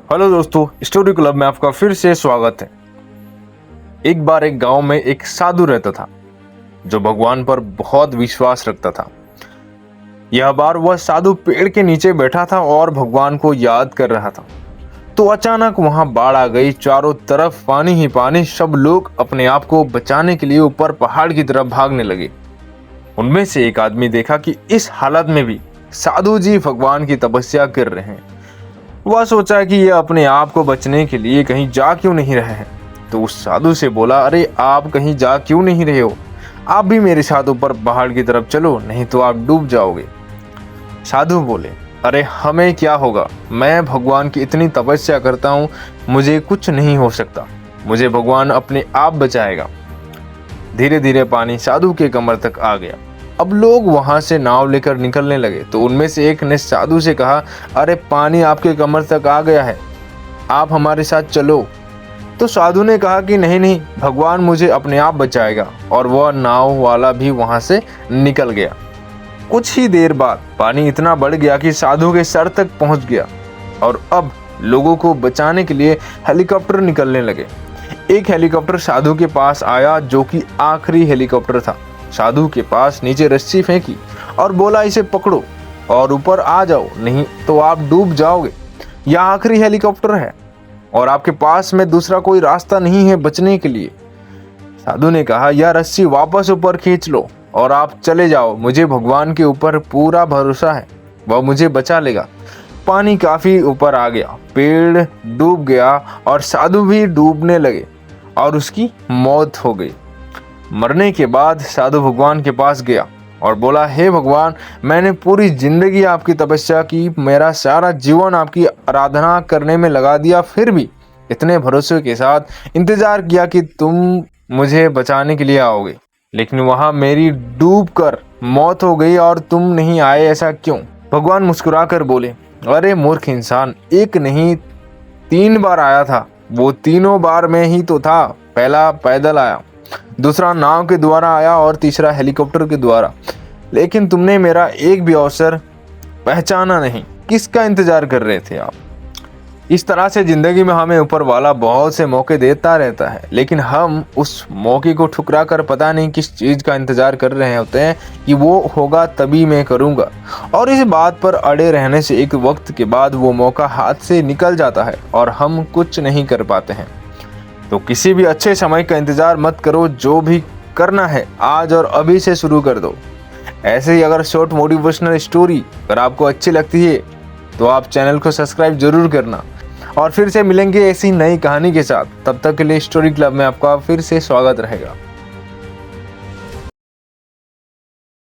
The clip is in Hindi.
हेलो दोस्तों, स्टोरी क्लब में आपका फिर से स्वागत है। एक बार एक गांव में एक साधु रहता था जो भगवान पर बहुत विश्वास रखता था। यह बार वह साधु पेड़ के नीचे बैठा था और भगवान को याद कर रहा था। तो अचानक वहां बाढ़ आ गई। चारों तरफ पानी ही पानी। सब लोग अपने आप को बचाने के लिए ऊपर पहाड़ की तरफ भागने लगे। उनमें से एक आदमी देखा कि इस हालत में भी साधु जी भगवान की तपस्या कर रहे हैं। वह सोचा कि यह अपने आप को बचने के लिए कहीं जा क्यों नहीं रहे हैं। तो उस साधु से बोला, अरे आप कहीं जा क्यों नहीं रहे हो? आप भी मेरे साथ ऊपर पहाड़ की तरफ चलो, नहीं तो आप डूब जाओगे। साधु बोले, अरे हमें क्या होगा, मैं भगवान की इतनी तपस्या करता हूँ, मुझे कुछ नहीं हो सकता, मुझे भगवान अपने आप बचाएगा। धीरे धीरे पानी साधु के कमर तक आ गया। अब लोग वहां से नाव लेकर निकलने लगे। तो उनमें से एक ने साधु से कहा, अरे पानी आपके कमर तक आ गया है, आप हमारे साथ चलो। तो साधु ने कहा कि नहीं नहीं, भगवान मुझे अपने आप बचाएगा। और वह नाव वाला भी वहां से निकल गया। कुछ ही देर बाद पानी इतना बढ़ गया कि साधु के सर तक पहुंच गया। और अब लोगों को बचाने के लिए हेलीकॉप्टर निकलने लगे। एक हेलीकॉप्टर साधु के पास आया जो कि आखिरी हेलीकॉप्टर था। साधु के पास नीचे रस्सी फेंकी और बोला, इसे पकड़ो और ऊपर आ जाओ, नहीं तो आप डूब जाओगे। यह आखिरी हेलीकॉप्टर है और आपके पास में दूसरा कोई रास्ता नहीं है बचने के लिए। साधु ने कहा, यह रस्सी वापस ऊपर खींच लो और आप चले जाओ, मुझे भगवान के ऊपर पूरा भरोसा है, वह मुझे बचा लेगा। पानी काफी ऊपर आ गया, पेड़ डूब गया और साधु भी डूबने लगे और उसकी मौत हो गई। मरने के बाद साधु भगवान के पास गया और बोला, हे भगवान, मैंने पूरी जिंदगी आपकी तपस्या की, मेरा सारा जीवन आपकी आराधना करने में लगा दिया, फिर भी इतने भरोसे के साथ इंतजार किया कि तुम मुझे बचाने के लिए आओगे, लेकिन वहां मेरी डूब कर मौत हो गई और तुम नहीं आए, ऐसा क्यों? भगवान मुस्कुरा कर बोले, अरे मूर्ख इंसान, एक नहीं 3 बार आया था, वो तीनों बार में ही तो था। पहला पैदल आया, दूसरा नाव के द्वारा आया और तीसरा हेलीकॉप्टर के द्वारा, लेकिन तुमने मेरा एक भी अवसर पहचाना नहीं। किसका इंतजार कर रहे थे आप? इस तरह से जिंदगी में हमें ऊपर वाला बहुत से मौके देता रहता है, लेकिन हम उस मौके को ठुकरा कर पता नहीं किस चीज का इंतजार कर रहे होते हैं कि वो होगा तभी मैं करूंगा। और इस बात पर अड़े रहने से एक वक्त के बाद वो मौका हाथ से निकल जाता है और हम कुछ नहीं कर पाते हैं। तो किसी भी अच्छे समय का इंतजार मत करो, जो भी करना है आज और अभी से शुरू कर दो। ऐसे ही अगर शॉर्ट मोटिवेशनल स्टोरी अगर आपको अच्छी लगती है तो आप चैनल को सब्सक्राइब जरूर करना। और फिर से मिलेंगे ऐसी नई कहानी के साथ। तब तक के लिए स्टोरी क्लब में आपका फिर से स्वागत रहेगा।